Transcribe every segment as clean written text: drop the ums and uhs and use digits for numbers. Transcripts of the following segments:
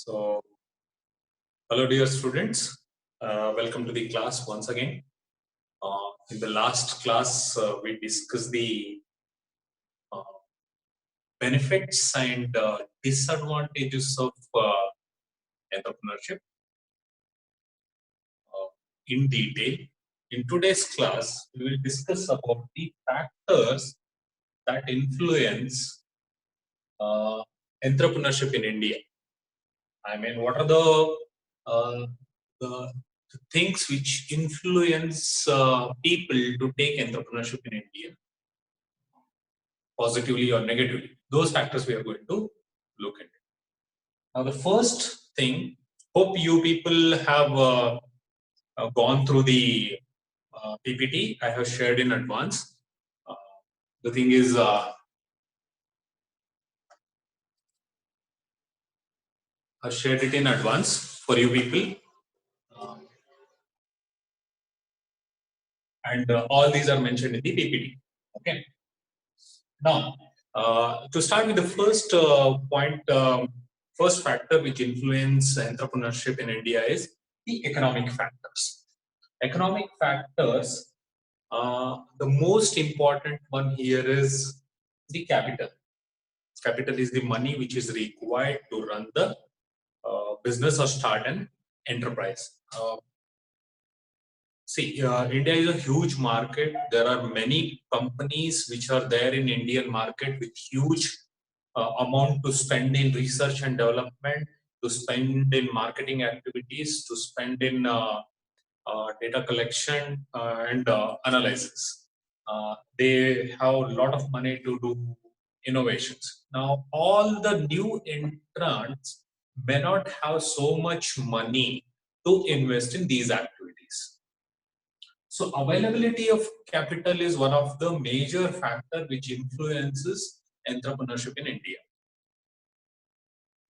So, hello dear students, welcome to the class once again. In the last class, we discussed the uh, benefits and disadvantages of entrepreneurship in detail. In today's class, we will discuss about the factors that influence uh, entrepreneurship in India. I mean, what are uh, the things which influence people to take entrepreneurship in India, positively or negatively? Those factors we are going to look at. Now, the first thing, hope you people have gone through the PPT I have shared in advance. Uh, the thing is, I shared it in advance for you people. And all these are mentioned in the PPT. Okay. Now, to start with the first point, first factor which influence entrepreneurship in India is the economic factors. Economic factors, the most important one here is the capital. Capital is the money which is required to run the business or start an enterprise. See, India is a huge market. There are many companies which are there in Indian market with huge amount to spend in research and development, to spend in marketing activities, to spend in data collection and analysis. They have a lot of money to do innovations. Now, all the new entrants may not have so much money to invest in these activities. So availability of capital is one of the major factor which influences entrepreneurship in India.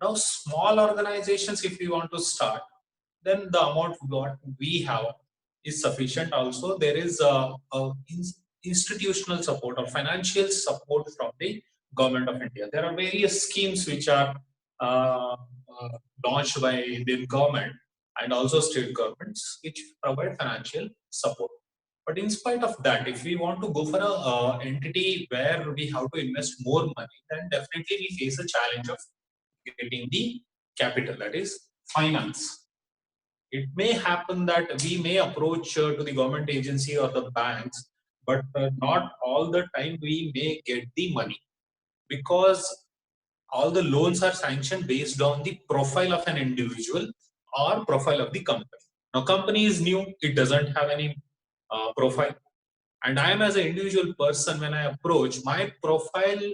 Now, small organizations, if we want to start, then the amount what we have is sufficient. Also, there is institutional support or financial support from the government of India. There are various schemes which are uh, launched by Indian government and also state governments which provide financial support. But in spite of that, if we want to go for a entity where we have to invest more money, then definitely we face a challenge of getting the capital, that is finance. It may happen that we may approach to the government agency or the banks, but not all the time we may get the money, because all the loans are sanctioned based on the profile of an individual or profile of the company. Now, company is new, it doesn't have any profile, and I am as an individual person, when I approach my profile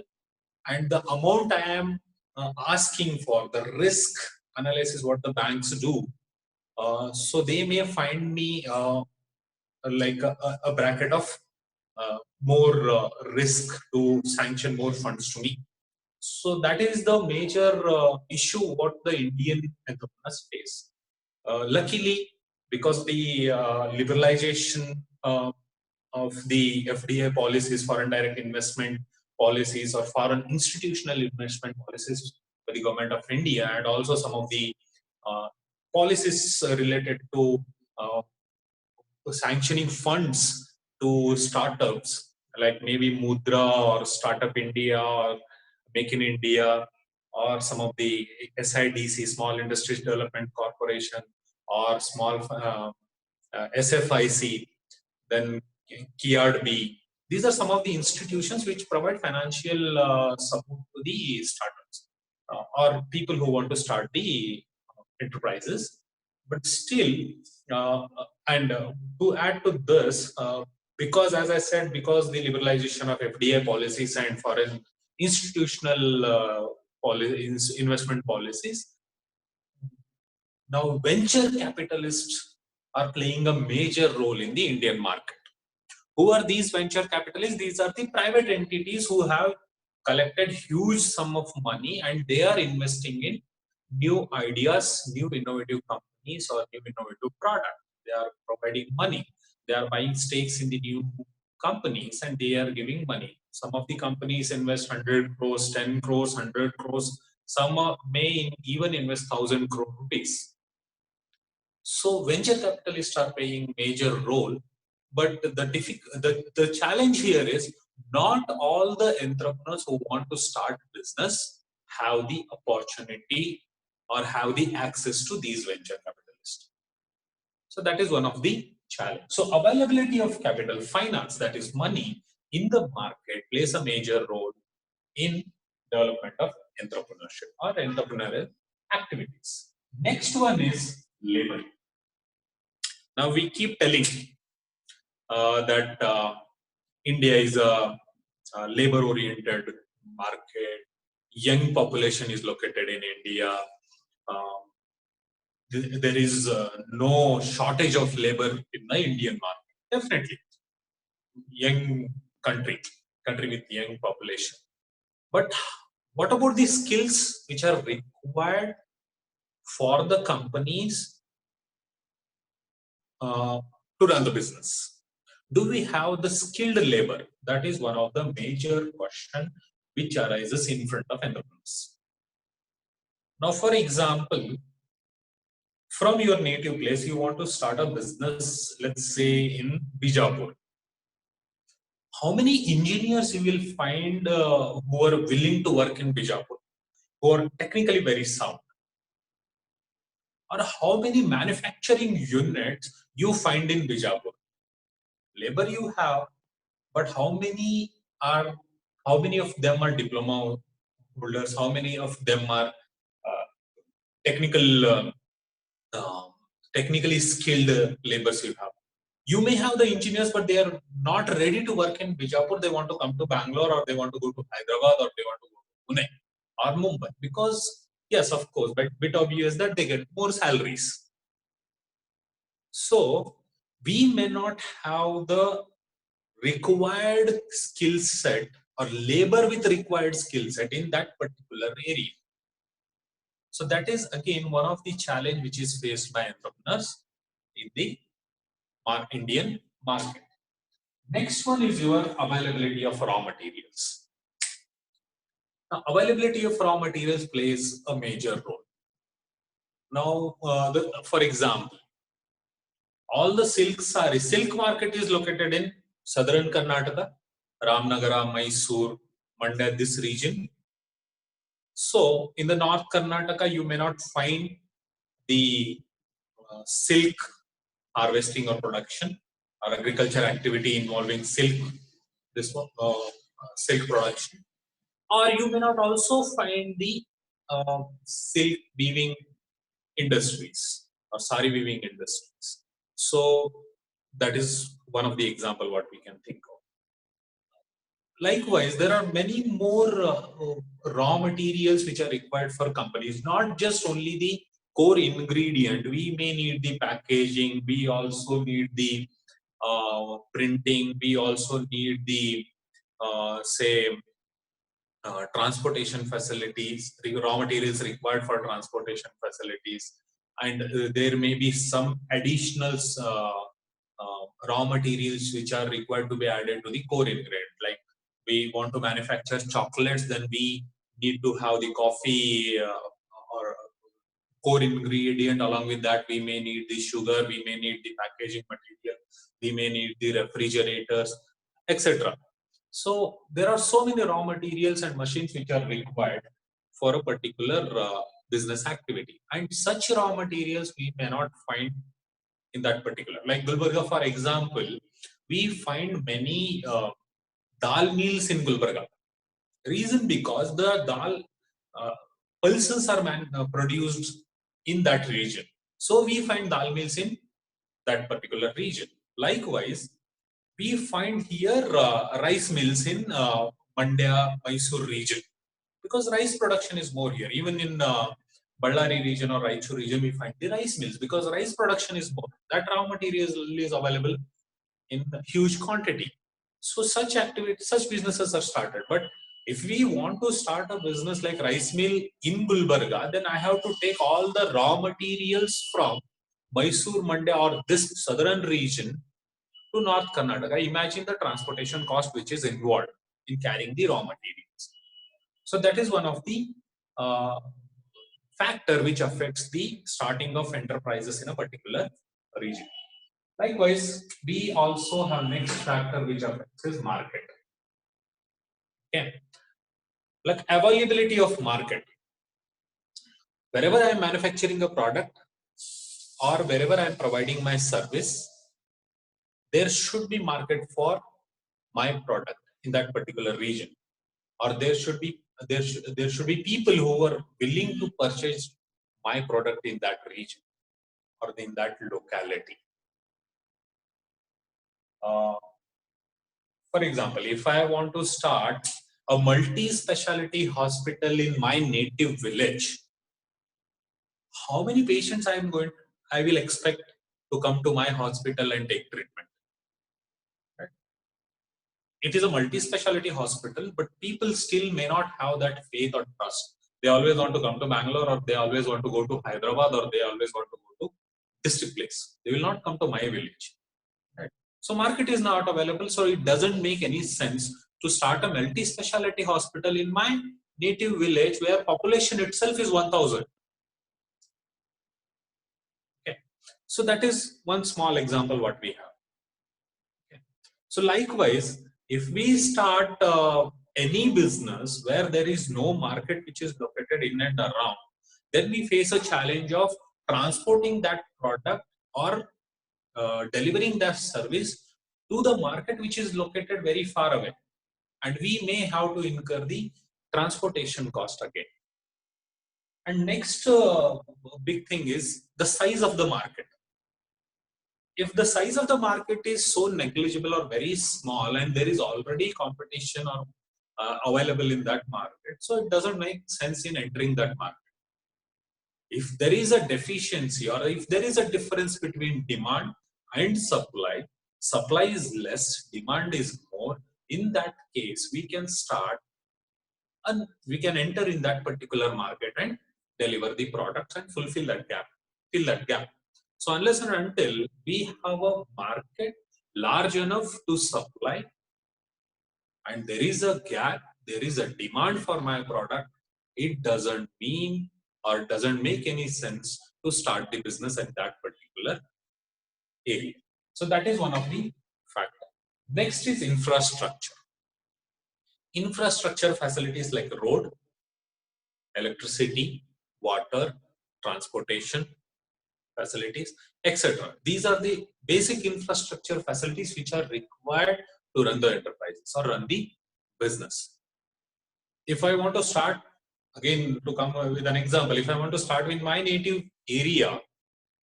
and the amount I am asking for, the risk analysis what the banks do, so they may find me like a bracket of more risk to sanction more funds to me. So that is the major issue what the Indian entrepreneurs face. Luckily, because the liberalization of the FDI policies, foreign direct investment policies, or foreign institutional investment policies by the government of India, and also some of the uh, policies related to sanctioning funds to startups, like maybe Mudra or Startup India or Make in India, or some of the SIDC, Small Industries Development Corporation, or small SFIC, then KIADB. These are some of the institutions which provide financial support to the startups or people who want to start the enterprises. But still, and to add to this, because as I said, because the liberalization of FDI policies and foreign institutional investment policies, now venture capitalists are playing a major role in the Indian market. Who are these venture capitalists? These are the private entities who have collected huge sum of money and they are investing in new ideas, new innovative companies or new innovative products. They are providing money. They are buying stakes in the new companies and they are giving money. Some of the companies invest 100 crores, 10 crores, 100 crores, Some may even invest 1,000 crore rupees. So venture capitalists are playing major role, but the challenge here is not all the entrepreneurs who want to start business have the opportunity or have the access to these venture capitalists. So that is one of the challenge. So availability of capital, finance, that is money in the market, plays a major role in development of entrepreneurship or entrepreneurial activities. Next one is labor. Now we keep telling that India is a labor-oriented market. Young population is located in India. Uh, there is no shortage of labor in the Indian market. Definitely, young country with young population. But what about the skills which are required for the companies to run the business? Do we have the skilled labor? That is one of the major question which arises in front of entrepreneurs. Now, for example, from your native place, you want to start a business, let's say in Bijapur. How many engineers you will find who are willing to work in Bijapur, who are technically very sound? Or how many manufacturing units you find in Bijapur? Labor you have, but how many of them are diploma holders? How many of them are technical, technically skilled laborers you have? You may have the engineers, but they are not ready to work in Bijapur. They want to come to Bangalore, or they want to go to Hyderabad, or they want to go to Pune or Mumbai. Because, yes, of course, but bit obvious that they get more salaries. So, we may not have the required skill set or labor with required skill set in that particular area. So that is again one of the challenge which is faced by entrepreneurs in the Indian market. Next one is your availability of raw materials. Now, availability of raw materials plays a major role. Now, for example, all the silk market is located in southern Karnataka, Ramnagara, Mysore, Mandya, this region. So, in the North Karnataka, you may not find the silk harvesting or production or agriculture activity involving silk, this one, silk production. Or you may not also find the silk weaving industries or sari weaving industries. So, that is one of the example what we can think of. Likewise, there are many more raw materials which are required for companies, not just only the core ingredient. We may need the packaging, we also need the printing, we also need the say transportation facilities, raw materials required for transportation facilities, and there may be some additional raw materials which are required to be added to the core ingredient. Like we want to manufacture chocolates, then we need to have the coffee or core ingredient. Along with that, we may need the sugar, we may need the packaging material, we may need the refrigerators, etc. So there are so many raw materials and machines which are required for a particular business activity, and such raw materials we may not find in that particular. Like Gulbarga, for example, we find many dal mills in Gulbarga. Reason because the dal pulses are produced in that region. So we find dal mills in that particular region. Likewise, we find here rice mills in Mandya, Mysore region, because rice production is more here. Even in Ballari region or Raichur region, we find the rice mills because rice production is more. That raw material is available in huge quantity. So such activities, such businesses are started. But if we want to start a business like rice mill in Gulbarga, then I have to take all the raw materials from Mysore, Mandya or this southern region to North Karnataka. Imagine the transportation cost which is involved in carrying the raw materials. So that is one of the factor which affects the starting of enterprises in a particular region. Likewise, we also have next factor which affects is market. Okay, like availability of market. Wherever I am manufacturing a product or wherever I am providing my service, there should be market for my product in that particular region, or there should be people who are willing to purchase my product in that region or in that locality. For example, if I want to start a multi-specialty hospital in my native village, how many patients I will expect to come to my hospital and take treatment? Right? It is a multi-specialty hospital, but people still may not have that faith or trust. They always want to come to Bangalore, or they always want to go to Hyderabad, or they always want to go to district place. They will not come to my village. Right? So market is not available, so it doesn't make any sense to start a multi-specialty hospital in my native village where population itself is 1000. Okay. So that is one small example what we have. Okay. So likewise, if we start any business where there is no market which is located in and around, then we face a challenge of transporting that product or delivering that service to the market which is located very far away, and we may have to incur the transportation cost again. And next big thing is the size of the market. If the size of the market is so negligible or very small and there is already competition or available in that market, so it doesn't make sense in entering that market. If there is a deficiency or if there is a difference between demand and supply is less, demand is more, in that case we can start and we can enter in that particular market and deliver the products and fulfill that gap, fill that gap. So unless and until we have a market large enough to supply and there is a gap, there is a demand for my product, it doesn't mean or doesn't make any sense to start the business at that particular area. So that is one of the factors. Next is infrastructure. Infrastructure facilities like road, electricity, water, transportation facilities, etc. These are the basic infrastructure facilities which are required to run the enterprises or run the business. If I want to start, again to come with an example, if I want to start with my native area,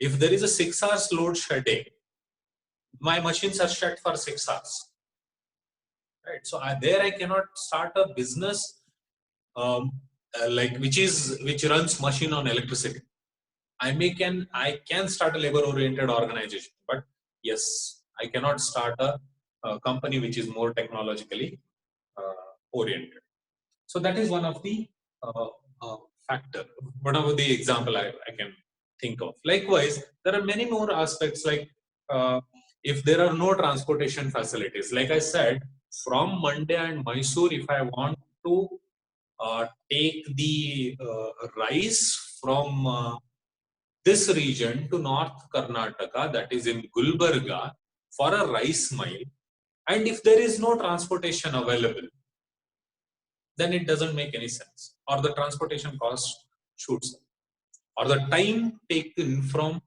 if there is a 6 hours load shedding, my machines are shut for 6 hours. Right? So there I cannot start a business which runs machine on electricity. I can start a labor-oriented organization, but yes, I cannot start a company which is more technologically oriented. So that is one of the factor, one of the example I can think of. Likewise, there are many more aspects like if there are no transportation facilities, like I said, from Monday and Mysore, if I want to take the rice from this region to North Karnataka, that is in Gulbarga, for a rice mill, and if there is no transportation available, then it doesn't make any sense, or the transportation cost shoots up, or the time taken from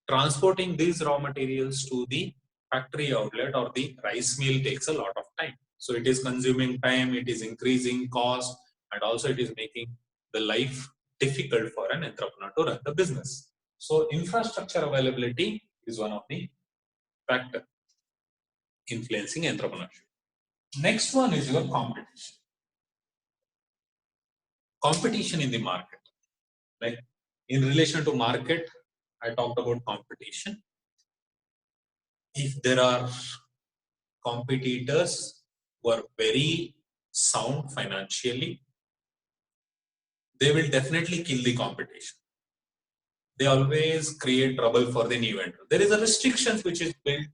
transporting these raw materials to the factory outlet or the rice mill takes a lot of time. So it is consuming time, it is increasing cost, and also it is making the life difficult for an entrepreneur to run the business. So infrastructure availability is one of the factors influencing entrepreneurship. Next one is your competition. Competition in the market. Like in relation to market, I talked about competition. If there are competitors who are very sound financially, they will definitely kill the competition. They always create trouble for the new entrant. There is a restrictions which is built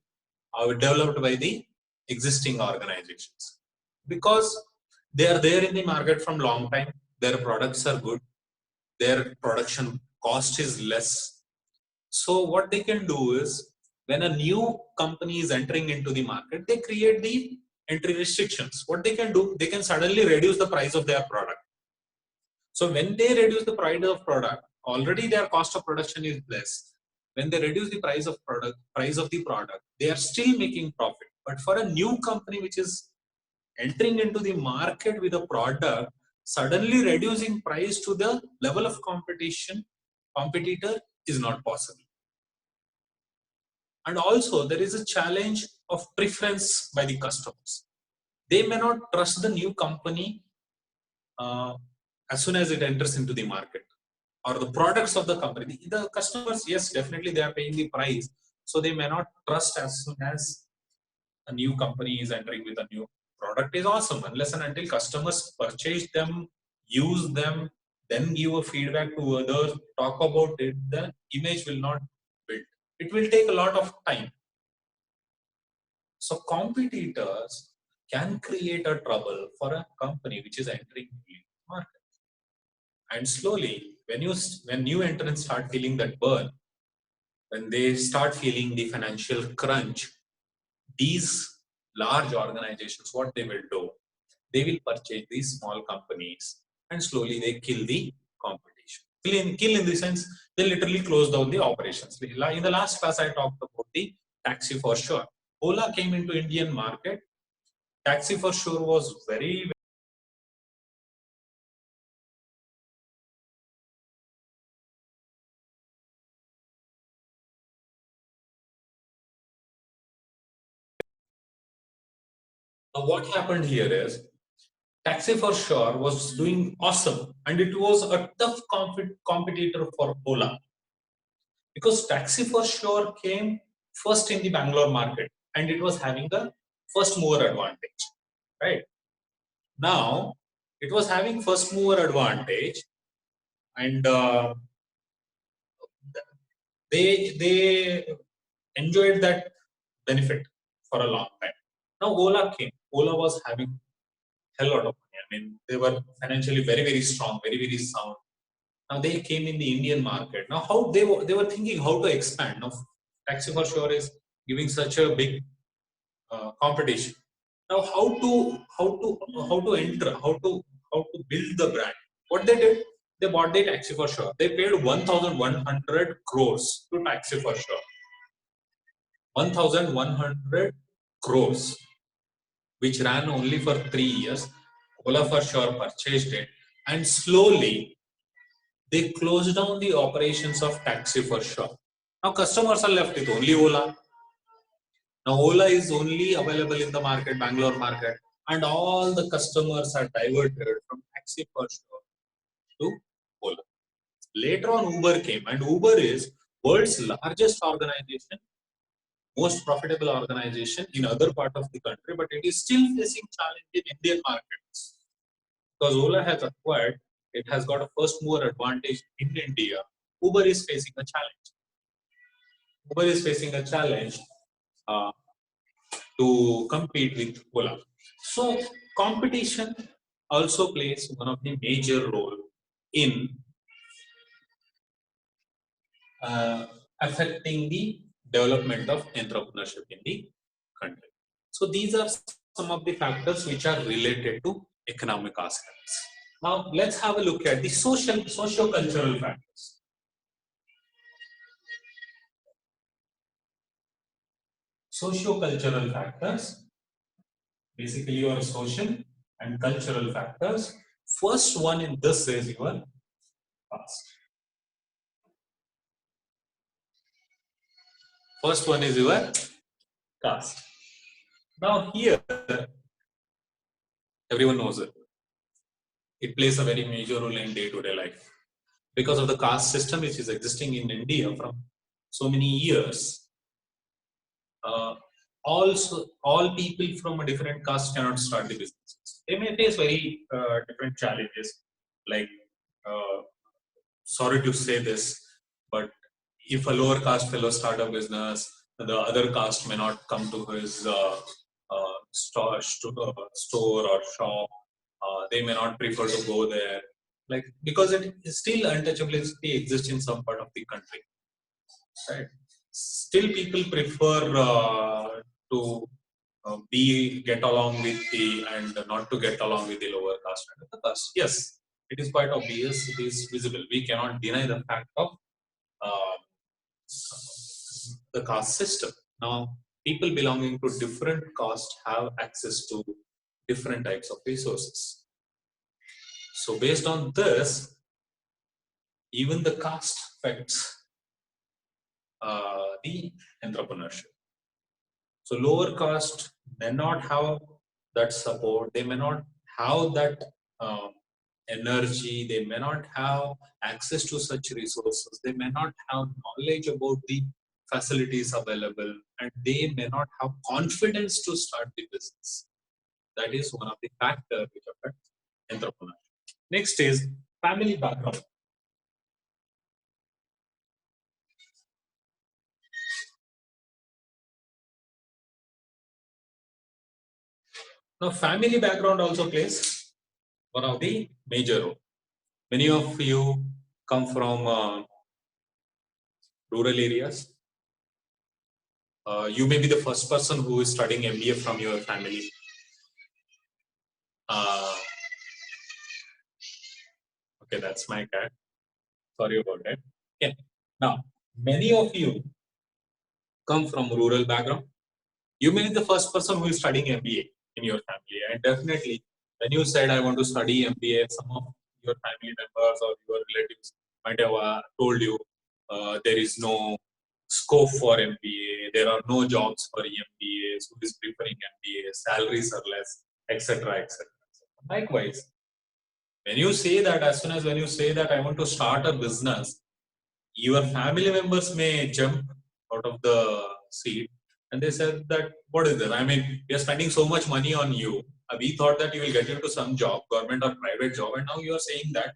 or developed by the existing organizations because they are there in the market from long time. Their products are good. their production cost is less. So what they can do is, when a new company is entering into the market, they create the entry restrictions. What they can do, they can suddenly reduce the price of their product. So when they reduce the price of product, already their cost of production is less. When they reduce the price of the product, they are still making profit. But for a new company which is entering into the market with a product, suddenly reducing price to the level of competitor is not possible. And also there is a challenge of preference by the customers. They may not trust the new company as soon as it enters into the market, or the products of the company. The customers, yes, definitely they are paying the price, so they may not trust as soon as a new company is entering with a new product is awesome, unless and until customers purchase them, use them, then give a feedback to others, talk about it, the image will not build. It will take a lot of time. So competitors can create a trouble for a company which is entering the market. And slowly, when new entrants start feeling that burn, when they start feeling the financial crunch, these large organizations, what they will do, they will purchase these small companies and slowly they kill the competition. Kill in the sense, they literally close down the operations. In the last class, I talked about the Taxi for Sure. Ola came into Indian market. Taxi for Sure was very. Now what happened here is, Taxi for Sure was doing awesome, and it was a tough competitor for Ola, because Taxi for Sure came first in the Bangalore market and it was having the first mover advantage, right? Now it was having first mover advantage, and they enjoyed that benefit for a long time. Now Ola came. Ola was having hell lot of money. I mean, they were financially very, very strong, very, very sound. Now they came in the Indian market. Now how they were thinking how to expand. Now Taxi for Sure is giving such a big competition. Now how to enter, how to build the brand. What they did, they bought the Taxi for Sure. They paid 1,100 crores to Taxi for Sure. 1,100 crores, which ran only for 3 years. Ola for Sure purchased it, and slowly they closed down the operations of Taxi for Sure. Now customers are left with only Ola. Now Ola is only available in the market, Bangalore market, and all the customers are diverted from Taxi for Sure to Ola. Later on Uber came, and Uber is world's largest organization, most profitable organization in other part of the country, but it is still facing challenge in Indian markets. Because Ola has acquired, it has got a first mover advantage in India. Uber is facing a challenge. Uber is facing a challenge to compete with Ola. So competition also plays one of the major role in affecting the development of entrepreneurship in the country. So these are some of the factors which are related to economic aspects. Now let's have a look at the socio-cultural factors. Socio-cultural factors, basically your social and cultural factors. First one in this is your caste. First one is your caste. Now here, everyone knows it. It plays a very major role in day-to-day life. Because of the caste system which is existing in India from so many years, all people from a different caste cannot start the businesses. They may face very different challenges. Like, sorry to say this, but if a lower caste fellow start a business, the other caste may not come to his store or shop. They may not prefer to go there. like because it still untouchability exists in some part of the country, right? Still people prefer to be get along with the and not to get along with the lower caste and upper caste. Yes, it is quite obvious. It is visible. We cannot deny the fact of uh, the caste system. Now, people belonging to different caste have access to different types of resources. So, based on this, even the caste affects the entrepreneurship. So, lower caste may not have that support. They may not have that uh, energy. They may not have access to such resources. They may not have knowledge about the facilities available, and they may not have confidence to start the business. That is one of the factors which affects entrepreneurship. Next is family background. Now, family background also plays one of the major role. Many of you come from rural areas. You may be the first person who is studying MBA from your family. Uh, okay, that's my cat. Sorry about that. Yeah. Now, many of you come from rural background. You may be the first person who is studying MBA in your family, and definitely, when you said I want to study MBA, some of your family members or your relatives might have told you there is no scope for MBA, there are no jobs for MBAs, who is preferring MBA, salaries are less, etc., etc. Likewise, when you say that, as soon as when you say that I want to start a business, your family members may jump out of the seat and they said that, what is this? I mean, we are spending so much money on you. We thought that you will get into some job, government or private job, and now you are saying that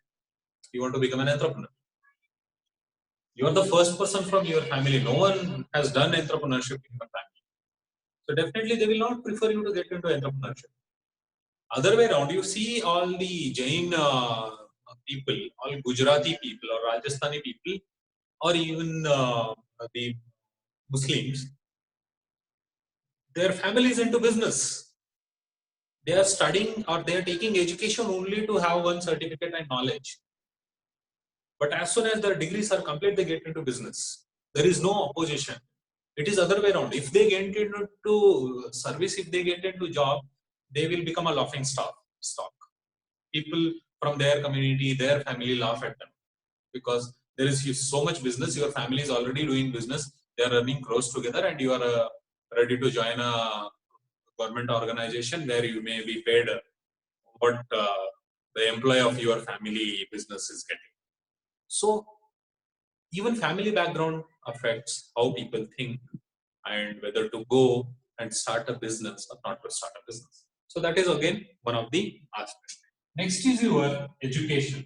you want to become an entrepreneur. You are the first person from your family. No one has done entrepreneurship in your family. So definitely they will not prefer you to get into entrepreneurship. Other way around, you see all the Jain people, all Gujarati people or Rajasthani people, or even the Muslims, their family is into business. They are studying or they are taking education only to have one certificate and knowledge. But as soon as their degrees are complete, they get into business. There is no opposition. It is other way around. If they get into service, if they get into job, they will become a laughing stock. People from their community, their family laugh at them because there is so much business. Your family is already doing business. They are earning crores together, and you are ready to join a government organization where you may be paid what the employee of your family business is getting. So even family background affects how people think and whether to go and start a business or not to start a business. So that is again one of the aspects. Next is your education.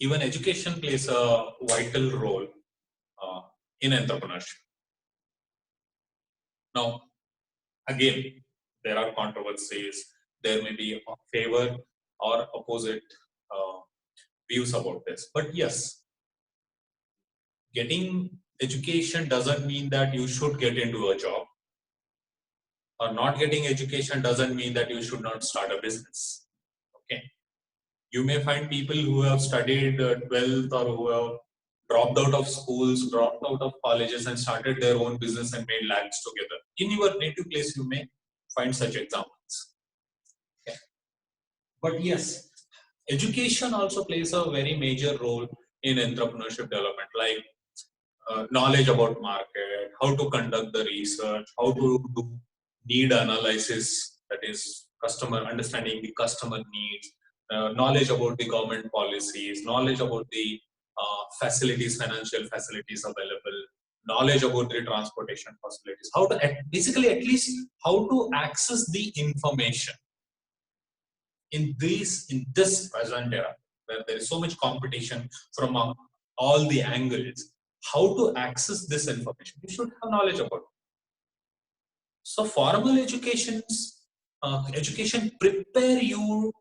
Even education plays a vital role uh, in entrepreneurship. Now, again, there are controversies. There may be a favor or opposite uh, views about this. But yes, getting education doesn't mean that you should get into a job, or not getting education doesn't mean that you should not start a business. Okay, you may find people who have studied 12th or who have dropped out of schools, dropped out of colleges, and started their own business and made lakhs together. In your native place, you may find such examples. Okay. But yes, education also plays a very major role in entrepreneurship development, like knowledge about market, how to conduct the research, how to do need analysis, that is customer understanding the customer needs, knowledge about the government policies, knowledge about the facilities, financial facilities available, knowledge about the transportation facilities, how to basically at least how to access the information in this present era where there is so much competition from all the angles, how to access this information. You should have knowledge about it. So formal educations education prepare you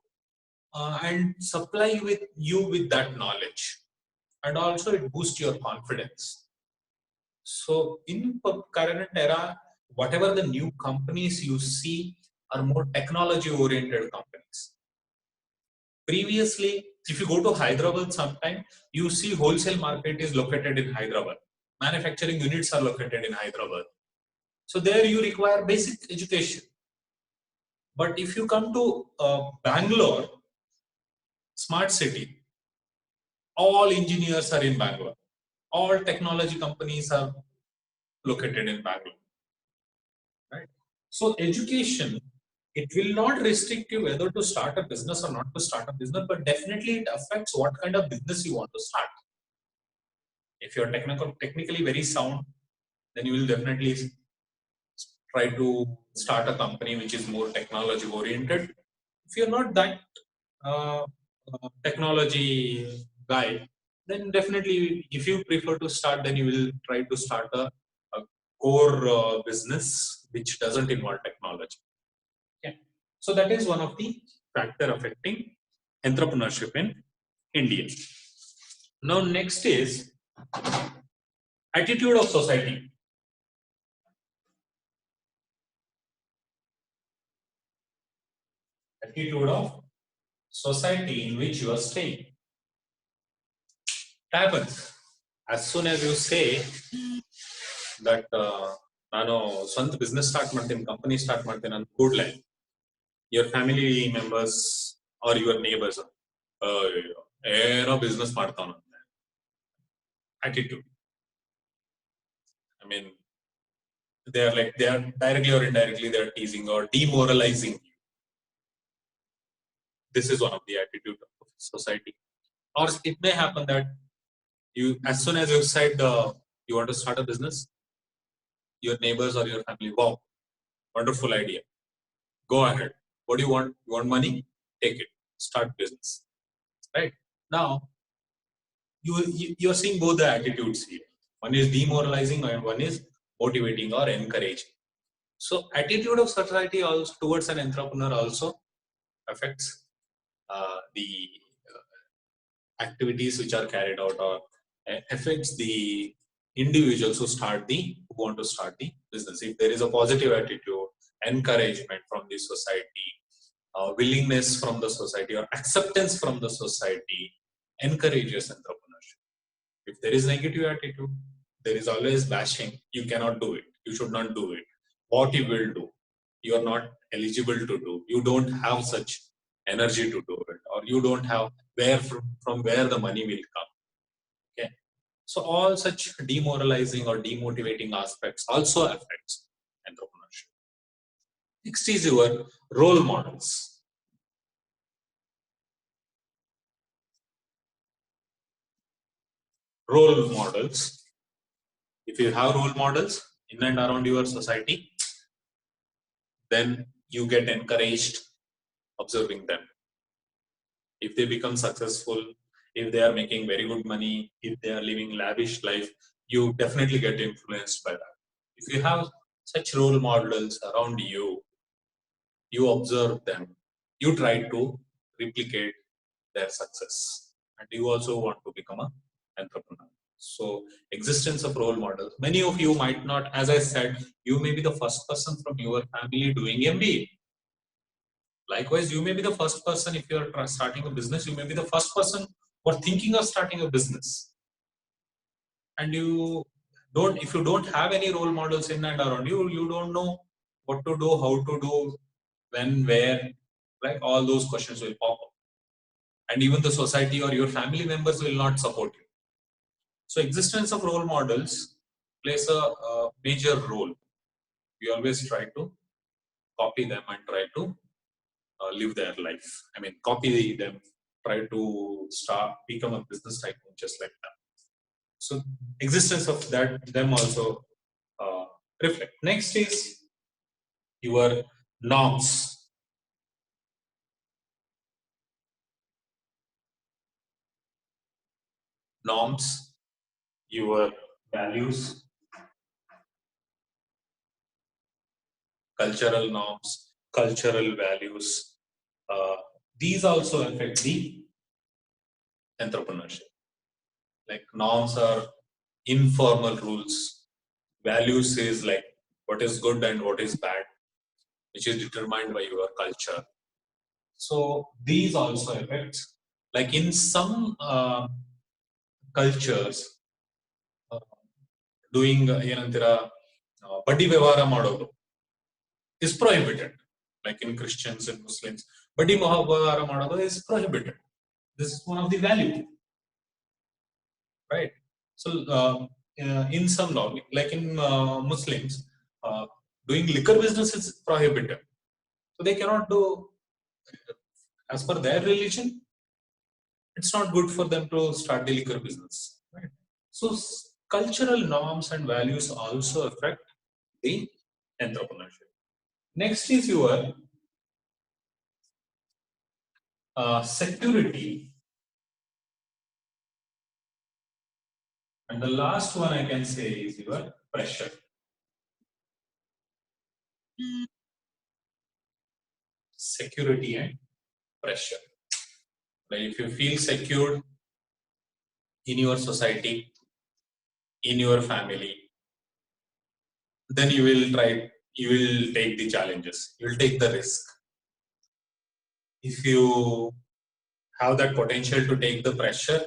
and supply you with that knowledge, and also it boosts your confidence. So in current era, whatever the new companies you see are more technology oriented companies. Previously, if you go to Hyderabad sometime, you see wholesale market is located in Hyderabad. Manufacturing units are located in Hyderabad. So there you require basic education. But if you come to Bangalore, smart city, all engineers are in Bangalore. All technology companies are located in Bangalore. Right? So education, it will not restrict you whether to start a business or not to start a business, but definitely it affects what kind of business you want to start. If you're technically very sound, then you will definitely try to start a company which is more technology oriented. If you're not that technology guy, then definitely if you prefer to start, then you will try to start a core business which doesn't involve technology. Okay. So that is one of the factor affecting entrepreneurship in India. Now next is attitude of society. Attitude of society in which you are staying. It happens. As soon as you say that ನಾನು ಸ್ವಂತ business start ಮಾಡ್ತೀನಿ, company start ಮಾಡ್ತೀನಿ ಅಂತ ಕೂಡಲೇ your family members or your neighbors ಏನೋ business ಮಾಡ್ತಾವನಂತೆ attitude. I mean, they are directly or indirectly they are teasing or demoralizing you. This is one of the attitude of society. Or it may happen that you, as soon as you said you want to start a business, your neighbors or your family, wow, wonderful idea, go ahead, what do you want? You want money? Take it, start business. Right now you're seeing both the attitudes here. One is demoralizing and one is motivating or encouraging. So attitude of society also towards an entrepreneur also affects the activities which are carried out, or affects the individuals who want to start the business. If there is a positive attitude, encouragement from the society, willingness from the society, or acceptance from the society, encourages entrepreneurship. If there is negative attitude, there is always bashing. You cannot do it. You should not do it. What you will do, you are not eligible to do. You don't have such energy to do it, or you don't have from where the money will come. Okay, so all such demoralizing or demotivating aspects also affects entrepreneurship. Next is your role models. Role models. If you have role models in and around your society, then you get encouraged observing them. If they become successful, if they are making very good money, if they are living lavish life, you definitely get influenced by that. If you have such role models around you, you observe them, you try to replicate their success, and you also want to become an entrepreneur. So existence of role models. Many of you might not, as I said, you may be the first person from your family doing MBA. Likewise, you may be the first person, if you are starting a business, you may be the first person who are thinking of starting a business. And if you don't have any role models in and around you, you don't know what to do, how to do, when, where, like all those questions will pop up. And even the society or your family members will not support you. So existence of role models plays a major role. We always try to copy them and try to live their life. I mean, copy them, try to become a business tycoon just like that. So existence of them also reflect. Next is your norms. Norms, your values, cultural norms, cultural values. These also affect the entrepreneurship. Like norms are informal rules. Values is like what is good and what is bad, which is determined by your culture. So these also affect. Like in some cultures, doing ಏನಂತೀರ ಬಡ್ಡಿ ವ್ಯವಹಾರ ಮಾಡೋದು is prohibited. Like in Christians and Muslims, ಬಡ್ಡಿ ವ್ಯವಹಾರ ಮಾಡೋದು is prohibited. This is one of the value, right? So in some law, like in Muslims, doing liquor business is prohibited. So they cannot do, as per their religion, it's not good for them to start the liquor business, right? So cultural norms and values also affect the entrepreneurship. Next is your security, and the last one I can say is your pressure. Security and pressure. Like if you feel secure in your society, in your family, then you will take the challenges, you will take the risk. If you have that potential to take the pressure,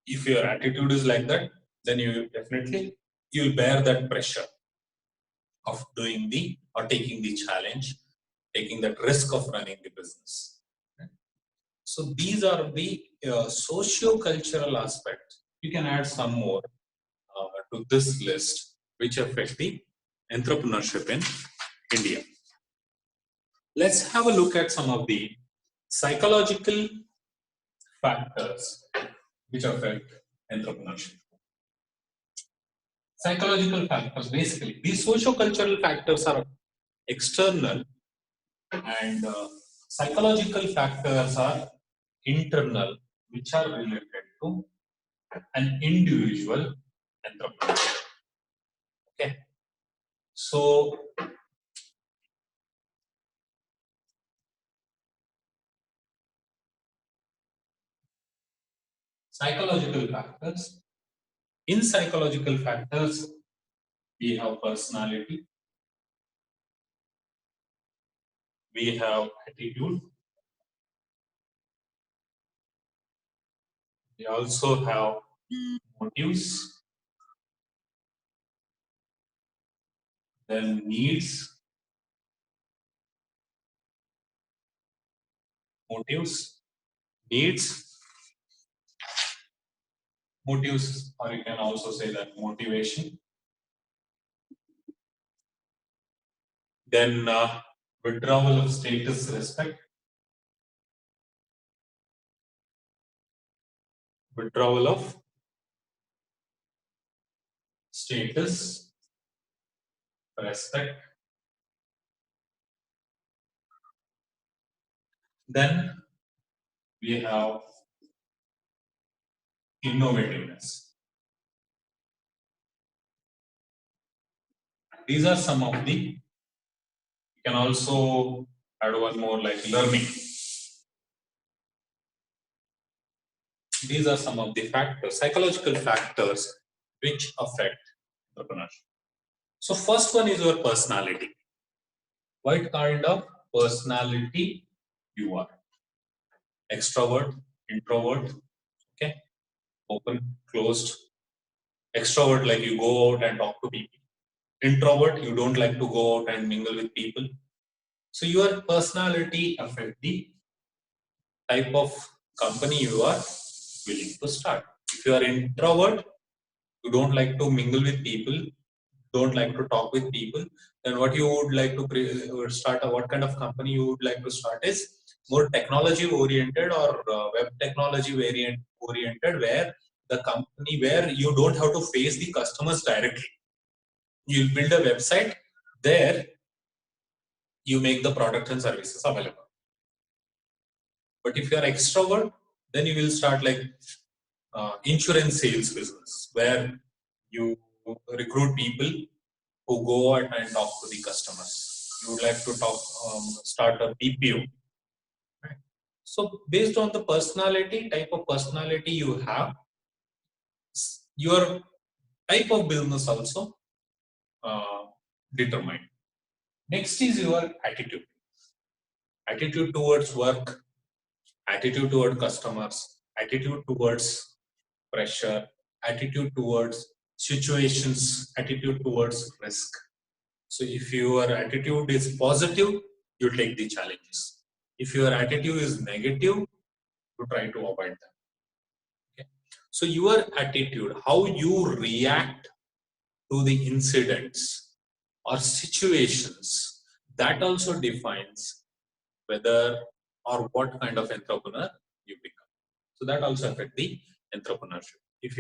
if your attitude is like that, then you'll bear that pressure of doing the or taking the challenge, taking that risk of running the business. So these are the socio-cultural aspects. You can add some more to this list which affect the entrepreneurship in India. Let's have a look at some of the psychological factors which affect entrepreneurship. Psychological factors, basically, these socio-cultural factors are external, and psychological factors are internal, which are related to an individual entrepreneur. Okay, so psychological factors. In psychological factors, we have personality, we have attitude, we also have motives, then needs, motives, or you can also say that motivation. Then withdrawal of status respect, withdrawal of status respect. Then we have innovativeness. These are some of the, you can also add one more like learning. These are some of the factors, psychological factors which affect entrepreneurship. So first one is your personality. What kind of personality you are? Extrovert, introvert, okay, open, closed. Extrovert, like you go out and talk to people. Introvert, you don't like to go out and mingle with people. So your personality affects the type of company you are willing to start. If you are introvert, you don't like to mingle with people, don't like to talk with people, then what you would like to start, what kind of company you would like to start is more technology oriented or web technology oriented, where the company where you don't have to face the customers directly. You'll build a website, there you make the products and services available. But if you are extrovert, then you will start like insurance sales business, where you recruit people who go out and talk to the customers. you would like to start a BPO. Right? So based on the personality, type of personality you have, your type of business also uh, determined. Next is your attitude. Attitude towards work, attitude toward customers, attitude towards pressure, attitude towards situations, attitude towards risk. So if your attitude is positive, you take the challenges. If your attitude is negative, you try to avoid them. Okay? So your attitude, how you react to the incidents or situations, that also defines whether or what kind of entrepreneur you become. So that also affects the entrepreneurship. If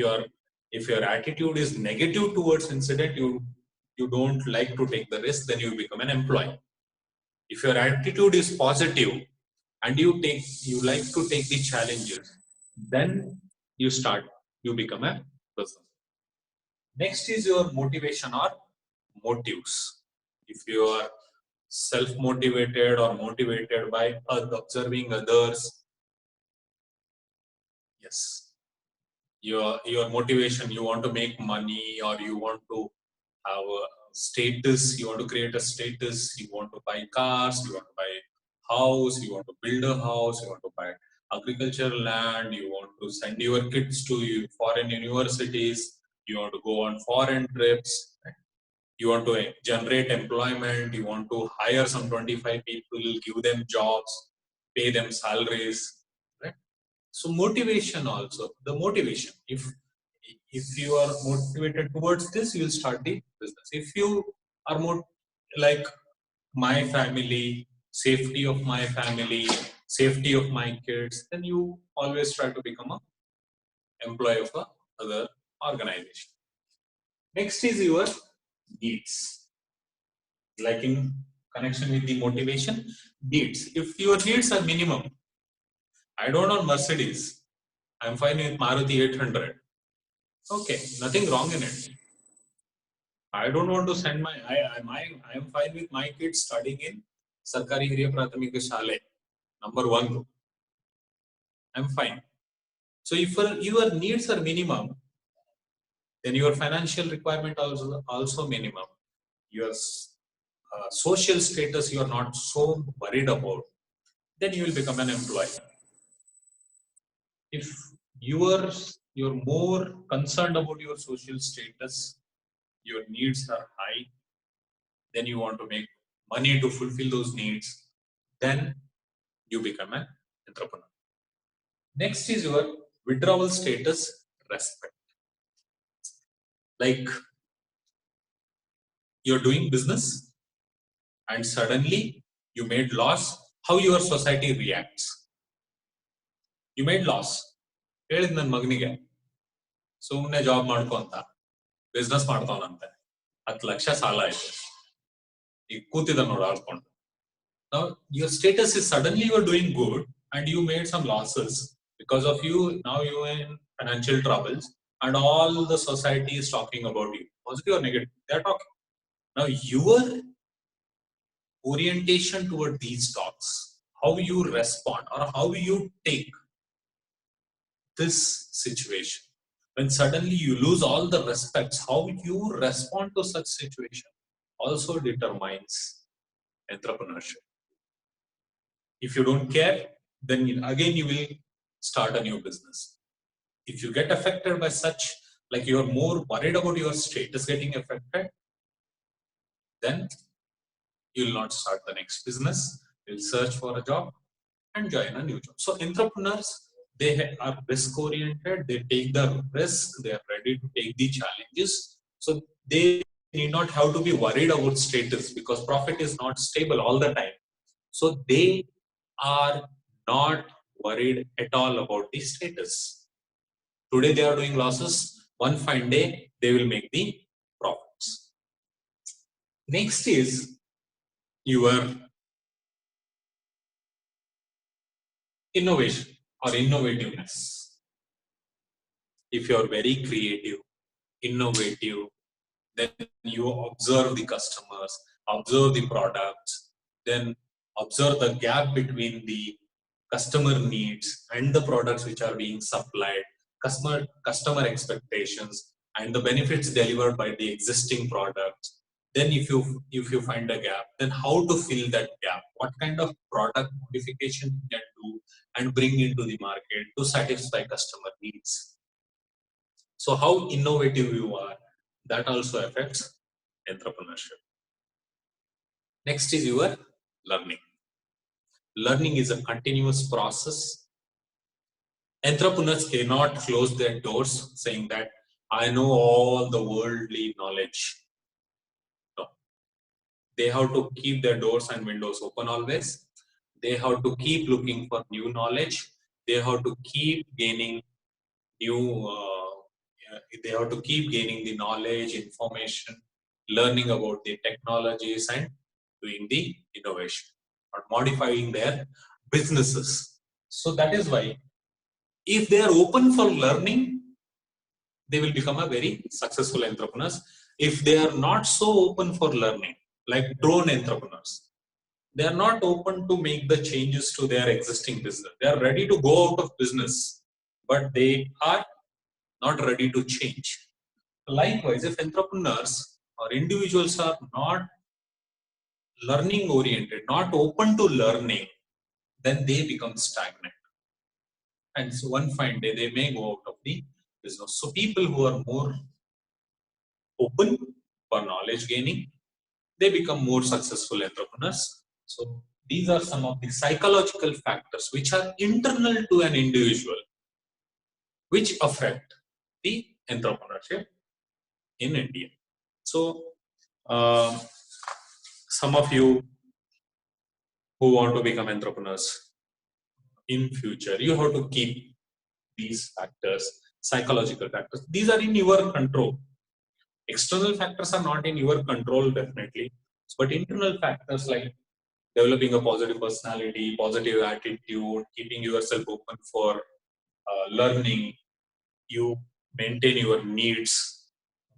your attitude is negative towards incident, you don't like to take the risk, then you become an employee. If your attitude is positive and you like to take the challenges, then you become a business. Next is your motivation or motives. If you are self-motivated or motivated by observing others, yes, your motivation, you want to make money or you want to have a status, you want to create a status, you want to buy cars, you want to buy house, you want to build a house, you want to buy agricultural land, you want to send your kids to foreign universities, you want to go on foreign trips, right? You want to generate employment, you want to hire some 25 people, give them jobs, pay them salaries, right? So motivation also, the motivation, if you are motivated towards this, you will start the business. If you are more like my family, safety of my family, safety of my kids, then you always try to become a employee of a other organization. Next is your needs, like in connection with the motivation, needs. If your needs are minimum, I don't want Mercedes, I'm fine with Maruti 800. Okay, nothing wrong in it. I don't want to send I am fine with my kids studying in Sarkari Hiriya Prathamika Shale, number 1. I'm fine. So if your needs are minimum, then your financial requirement also minimum. Your social status you are not so worried about, then you will become an employee. If you're more concerned about your social status, your needs are high, then you want to make money to fulfill those needs, then you become an entrepreneur. Next is your withdrawal status respect. Like you're doing business and suddenly you made loss, how your society reacts. You made loss. ಹೇಳಿದ್ ನನ್ನ ಮಗನಿಗೆ ಸುಮ್ಮನೆ job ಮಾಡ್ಕೊ ಅಂತ, business ಮಾಡ್ತಾವನಂತೆ, 10 lakh ಸಾಲ ಐತೆ, ಈಗ ಕೂತಿದ ನೋಡು ಆಡ್ಕೊಂಡು. Now your status is suddenly you are doing good and you made some losses because of you. Now you are in financial troubles and all the society is talking about you, positive or negative, they are talking. Now your orientation toward these talks, how you respond or how you take this situation, when suddenly you lose all the respects, how you respond to such situation also determines entrepreneurship. If you don't care, then again you will start a new business. If you get affected by such, like you are more worried about your status getting affected, then you will not start the next business. You will search for a job and join a new job. So entrepreneurs, they are risk oriented, they take the risk, they are ready to take the challenges. So they need not have to be worried about status because profit is not stable all the time. So they are not worried at all about the status. Today they are doing losses, one fine day they will make the profits. Next is your innovation or innovativeness. If you are very creative, innovative, then you observe the customers, observe the products, then observe the gap between the customer needs and the products which are being supplied, customer expectations, and the benefits delivered by the existing products. Then if you find a gap, then how to fill that gap, what kind of product modification you can do and bring into the market to satisfy customer needs. So how innovative you are, that also affects entrepreneurship. Next is your learning. Learning is a continuous process. Entrepreneurs cannot close their doors saying that I know all the worldly knowledge. No. They have to keep their doors and windows open always. They have to keep looking for new knowledge. They have to keep gaining new, they have to keep gaining the knowledge, information, learning about the technologies and doing the innovation or modifying their businesses. So that is why if they are open for learning, they will become a very successful entrepreneurs. If they are not so open for learning, like drone entrepreneurs, they are not open to make the changes to their existing business. They are ready to go out of business, but they are not ready to change. Likewise, if entrepreneurs or individuals are not learning oriented, not open to learning, then they become stagnant. And so one fine day they may go out of the business. So people who are more open for knowledge gaining, they become more successful entrepreneurs. So these are some of the psychological factors which are internal to an individual, which affect the entrepreneurship in India. So some of you who want to become entrepreneurs in future, you have to keep these factors, psychological factors. These are in your control. External factors are not in your control, definitely, but internal factors like developing a positive personality, positive attitude, keeping yourself open for learning, you maintain your needs.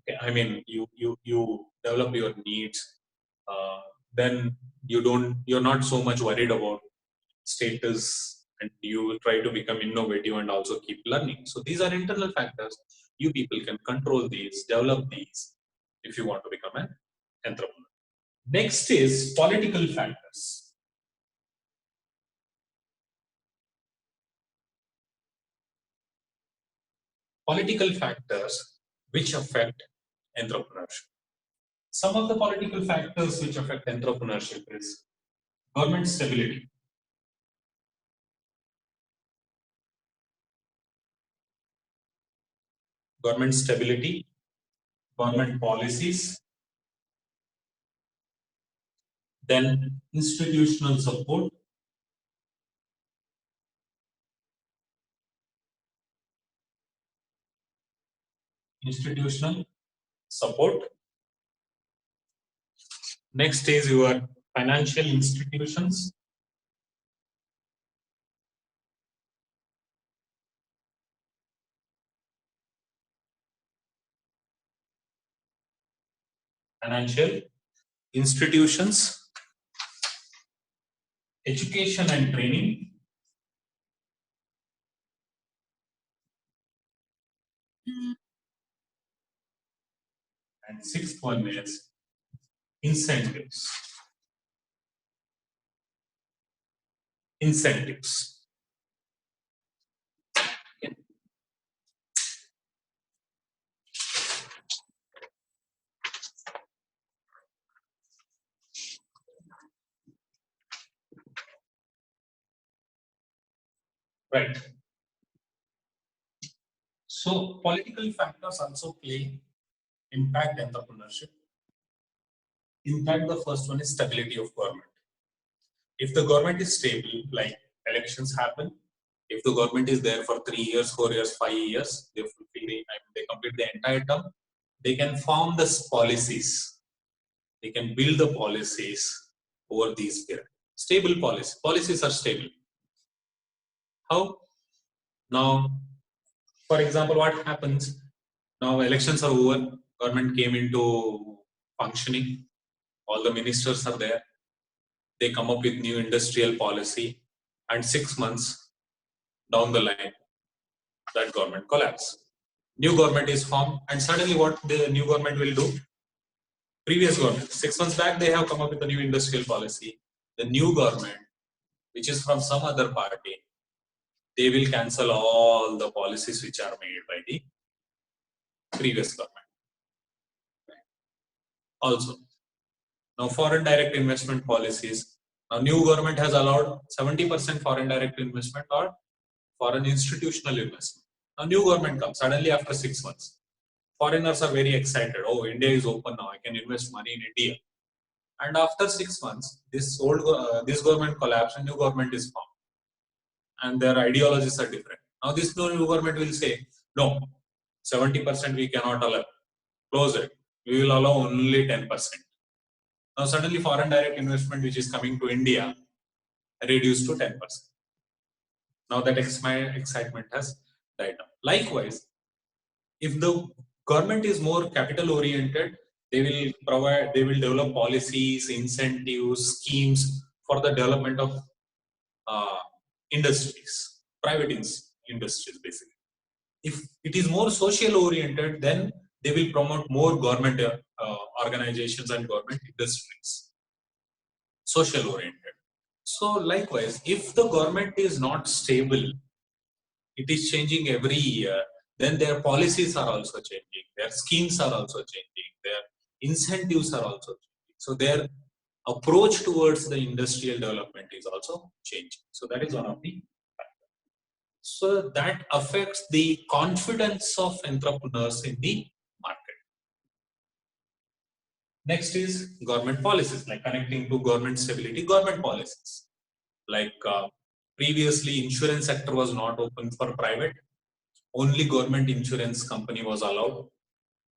Okay, I mean, you develop your needs. Then you're not so much worried about status, and you try to become innovative and also keep learning. So these are internal factors. You people can control these, develop these if you want to become an entrepreneur. Next is political factors. Political factors which affect entrepreneurship. Some of the political factors which affect entrepreneurship is government stability. Government stability, government policies, then institutional support, institutional support. Next is your financial institutions, financial institutions, education and training, and sixth one is incentives. Incentives. Right. So political factors also play impact entrepreneurship. Impact, the first one is stability of government. If the government is stable, like elections happen, if the government is there for 3 years, 4 years, 5 years, they fulfill the, they complete the entire term, they can form the policies. They can build the policies over these period. Stable policies. Policies are stable. How? Now, for example, what happens? Now elections are over, government came into functioning. All the ministers are there. They come up with new industrial policy, and 6 months down the line, that government collapse. New government is formed, and suddenly what the new government will do? Previous government, 6 months back, they have come up with a new industrial policy. The new government, which is from some other party, they will cancel all the policies which are made by the previous government. Also, now foreign direct investment policies. Now new government has allowed 70% foreign direct investment or foreign institutional investment. Now new government comes suddenly after 6 months. Foreigners are very excited. Oh, India is open now. I can invest money in India. And after 6 months, this this government collapsed and new government is formed. And their ideologies are different. Now this new government will say, no, 70% we cannot allow. Close it. We will allow only 10%. Now suddenly foreign direct investment which is coming to India reduced to 10%. Now that excitement has died down. Likewise, if the government is more capital oriented, they will develop policies, incentives, schemes for the development of industries, private industries basically. If it is more social oriented, then they will promote more government organizations and government industries, social oriented. So likewise, if the government is not stable, it is changing every year, then their policies are also changing, their schemes are also changing, their incentives are also changing. So their approach towards the industrial development is also changing. So that is one of the factors. So that affects the confidence of entrepreneurs in the market. Next is government policies, like connecting to government stability, government policies. Like previously, insurance sector was not open for private. Only government insurance company was allowed.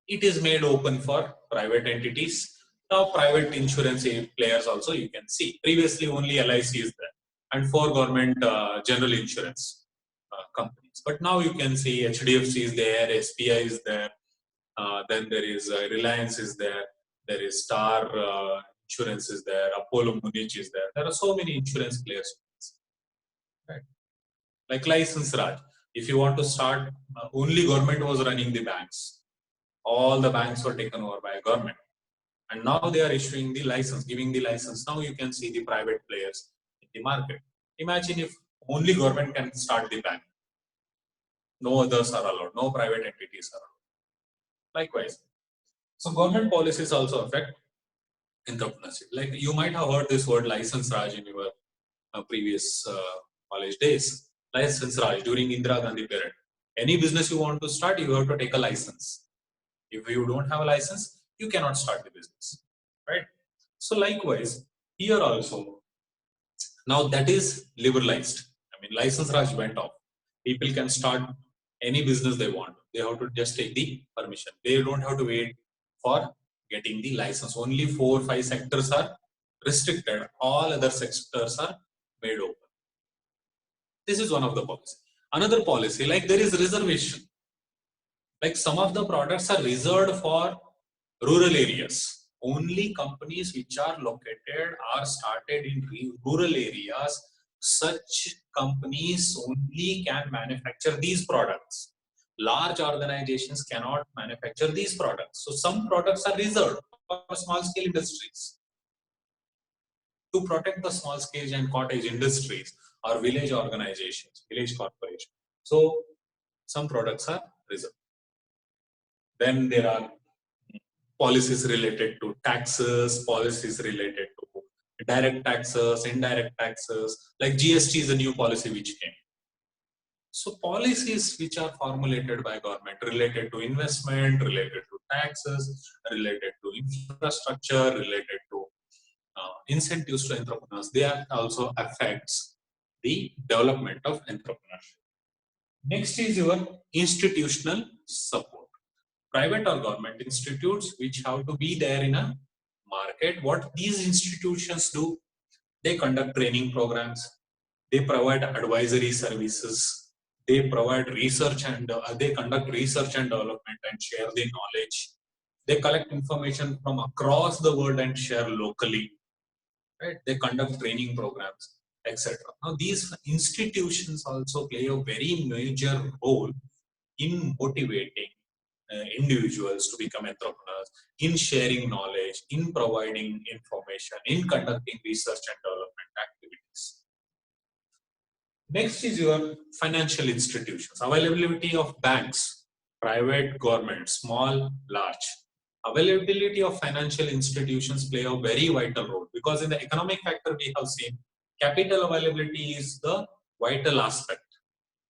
It is made open for private entities. Now private insurance players also you can see. Previously only LIC is there and 4 government general insurance companies. But now you can see HDFC is there, SBI is there, then there is Reliance is there, there is Star Insurance is there, Apollo Munich is there. There are so many insurance players. Right? Like license Raj. If you want to start, only government was running the banks. All the banks were taken over by government. And now they are issuing the license, giving the license. Now you can see the private players in the market. Imagine if only government can start the bank. No others are allowed. No private entities are allowed. Likewise. So government policies also affect entrepreneurship. Like you might have heard this word license Raj in your previous college days. License Raj during Indira Gandhi period. Any business you want to start, you have to take a license. If you don't have a license, you cannot start the business, right? So likewise, here also, now that is liberalized. I mean, license Raj went off. People can start any business they want. They have to just take the permission. They don't have to wait for getting the license. Only 4 or 5 sectors are restricted. All other sectors are made open. This is one of the policy. Another policy, like there is reservation. Like some of the products are reserved for rural areas. Only companies which are located or started in rural areas, such companies only can manufacture these products. Large organizations cannot manufacture these products. So some products are reserved for small scale industries. To protect the small scale and cottage industries or village organizations, village corporations. So some products are reserved. Then there are policies related to taxes, policies related to direct taxes, indirect taxes, like GST is a new policy which came. So policies which are formulated by government related to investment, related to taxes, related to infrastructure, related to incentives to entrepreneurs, they also affects the development of entrepreneurship. Next is your institutional support. Private or government institutes which have to be there in a market. What these institutions do, they conduct training programs, they provide advisory services, they provide research and they conduct research and development and share the knowledge. They collect information from across the world and share locally. Right? They conduct training programs, etc. Now, these institutions also play a very major role in motivating individuals to become entrepreneurs, in sharing knowledge, in providing information, in conducting research and development activities. Next is your financial institutions. Availability of banks, private, government, small, large. Availability of financial institutions play a very vital role, because in the economic factor we have seen capital availability is the vital aspect,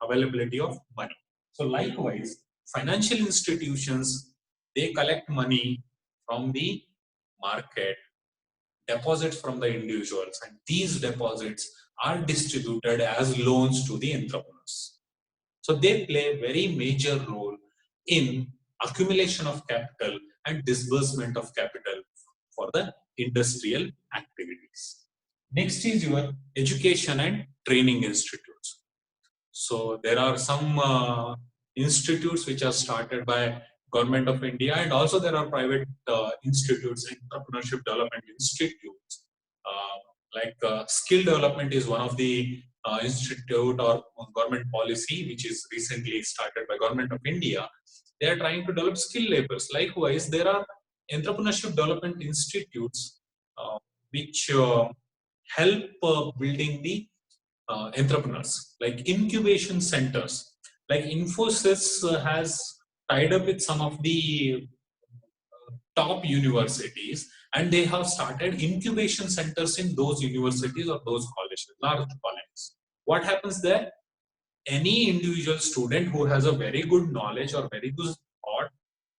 availability of money. So likewise, financial institutions, they collect money from the market, deposits from the individuals, and these deposits are distributed as loans to the entrepreneurs. So they play a very major role in accumulation of capital and disbursement of capital for the industrial activities. Next is your education and training institutes. So there are some institutes which are started by Government of India, and also there are private institutes, entrepreneurship development institutes. Skill development is one of the institute or government policy which is recently started by Government of India. They are trying to develop skill laborers. Likewise, there are entrepreneurship development institutes which help building the entrepreneurs, like incubation centers. Like Infosys has tied up with some of the top universities, and they have started incubation centers in those universities or those colleges, large colleges. What happens there? Any individual student who has a very good knowledge or very good thought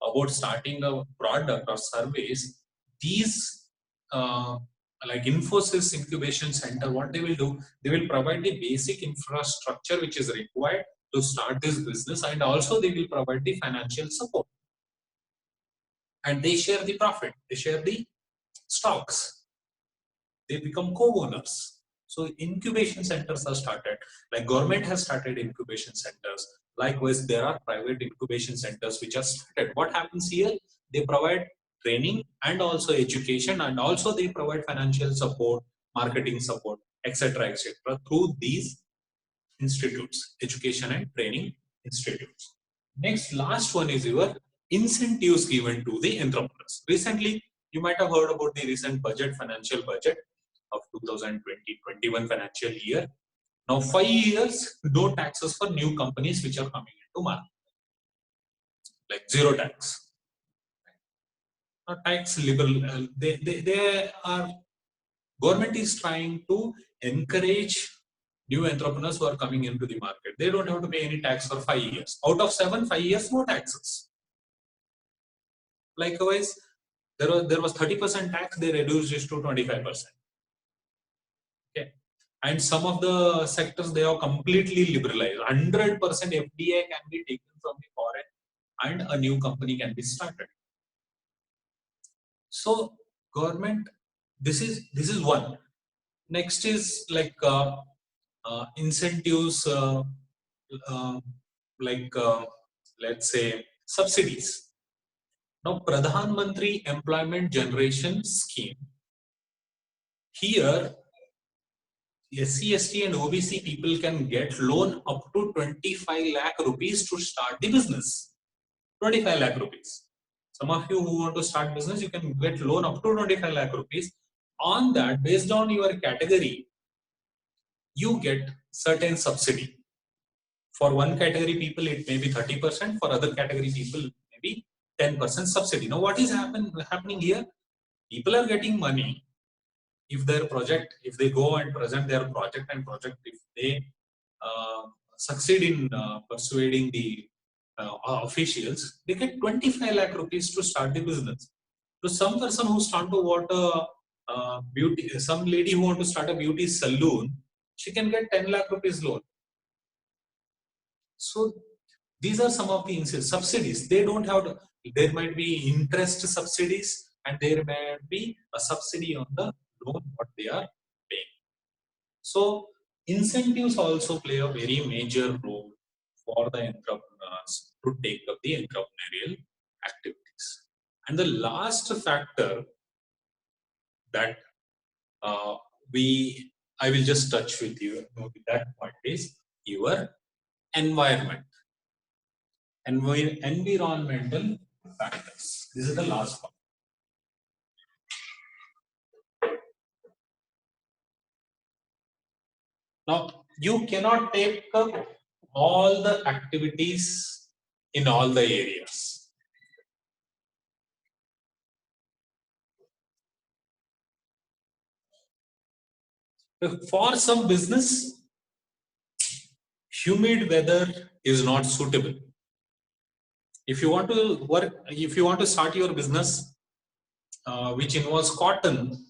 about starting a product or service, these like Infosys Incubation Center, what they will do, they will provide the basic infrastructure which is required to start this business, and also they will provide the financial support. And they share the profit, they share the stocks, they become co-owners. So incubation centers are started, like government has started incubation centers. Likewise, there are private incubation centers which are started. What happens here? They provide training and also education, and also they provide financial support, marketing support, etc., etc., through these institutes, education and training institutes. Next, last one is your incentives given to the entrepreneurs. Recently, you might have heard about the recent budget, financial budget of 2020-21 financial year. Now, 5 years, no taxes for new companies which are coming into market, like zero tax. Now, tax liberal, they are, government is trying to encourage new entrepreneurs who are coming into the market. They don't have to pay any tax for 5 years. Out of 7, 5 years, no taxes. Likewise, there was 30% tax, they reduced it to 25%. Okay. And some of the sectors, they are completely liberalized. 100% FDI can be taken from the foreign and a new company can be started. So government, this is one. Next is like incentives, let's say subsidies. Now, Pradhan Mantri Employment Generation Scheme. Here, SC, ST and OBC people can get loan up to 25 lakh rupees to start the business. 25 lakh rupees. Some of you who want to start business, you can get loan up to 25 lakh rupees. On that, based on your category, you get certain subsidy. For one category people, it may be 30%. For other category people, maybe 10% subsidy. Now, what is happening here? People are getting money. If their project, if they go and present their project, if they succeed in persuading the officials, they get 25 lakh rupees to start the business. So some person who start to want a beauty, some lady who want to start a beauty salon, she can get 10 lakh rupees loan. So these are some of the subsidies. They don't have to, there might be interest subsidies, and there may be a subsidy on the loan what they are paying. So incentives also play a very major role for the entrepreneurs to take up the entrepreneurial activities. And the last factor that uh, I will just touch with you with that point is your environment, environmental factors. This is the last one. Now, you cannot take up all the activities in all the areas. For some business, humid weather is not suitable. If you want to work, if you want to start your business, which involves cotton,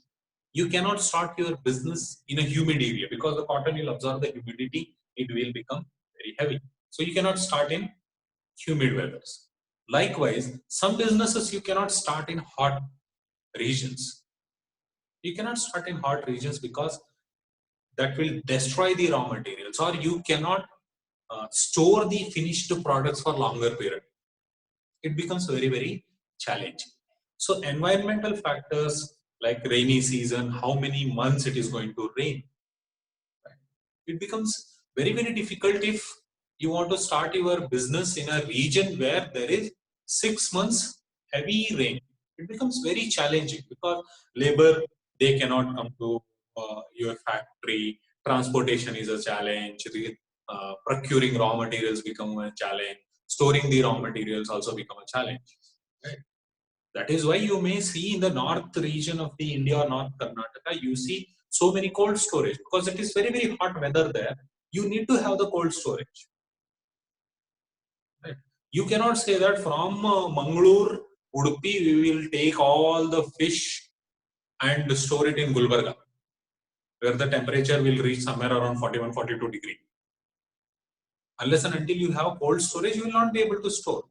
you cannot start your business in a humid area because the cotton will absorb the humidity, it will become very heavy. So you cannot start in humid weathers. Likewise, some businesses you cannot start in hot regions. You cannot start in hot regions because that will destroy the raw materials, or you cannot store the finished products for longer period. It becomes very, very challenging. So environmental factors like rainy season, how many months it is going to rain, it becomes very, very difficult if you want to start your business in a region where there is 6 months heavy rain. It becomes very challenging because labor, they cannot come to your factory. Transportation is a challenge. Procuring raw materials become a challenge. Storing the raw materials also become a challenge. Right? That is why you may see in the north region of the India or North Karnataka, you see so many cold storage because it is very, very hot weather there. You need to have the cold storage. Right? You cannot say that from Mangalore, Udupi, we will take all the fish and store it in Gulbarga, where the temperature will reach somewhere around 41, 42 degrees. Unless and until you have cold storage, you will not be able to store.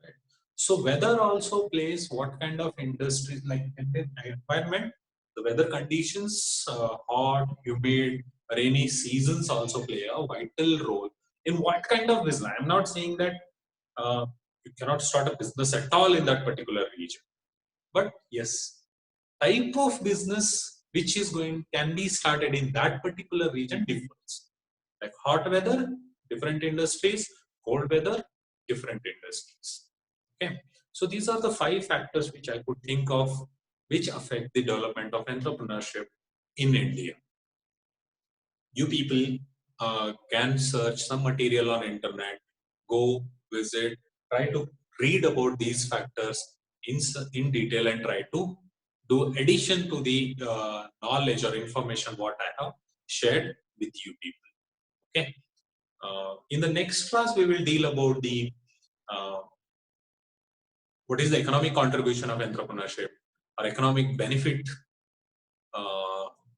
Right? So weather also plays what kind of industries like environment, the weather conditions, hot, humid, rainy seasons also play a vital role in what kind of business. I'm not saying that you cannot start a business at all in that particular region, but yes, type of business which is going can be started in that particular region differs. Like hot weather, different industries; cold weather, different industries. Okay, so these are the 5 factors which I could think of which affect the development of entrepreneurship in India. You people can search some material on internet, go visit, try to read about these factors in detail and try to do addition to the knowledge or information what I have shared with you people. Okay. In the next class, we will deal about the uh, what is the economic contribution of entrepreneurship or economic uh,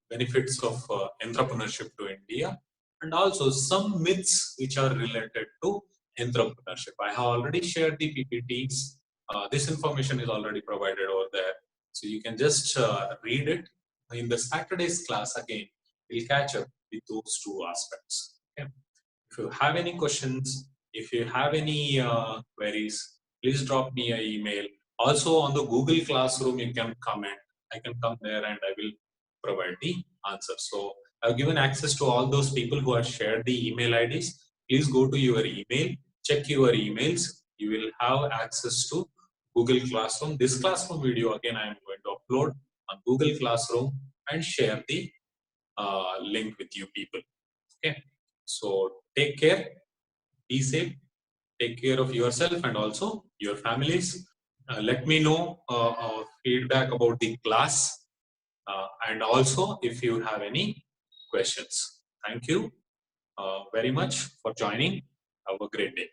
benefits of entrepreneurship to India, and also some myths which are related to entrepreneurship. I have already shared the PPTs. This information is already provided over there, so you can just read it. In the Saturday's class again, we'll catch up with those 2 aspects. Okay. If you have any questions, if you have any queries, please drop me an email. Also on the Google Classroom, you can comment. I can come there and I will provide the answer. So I've given access to all those people who have shared the email IDs. Please go to your email, check your emails. You will have access to Google Classroom. This classroom video again I am going to upload on Google Classroom and share the link with you people. Okay. So take care, be safe, take care of yourself and also your families. Let me know feedback about the class and also if you have any questions. Thank you very much for joining. Have a great day.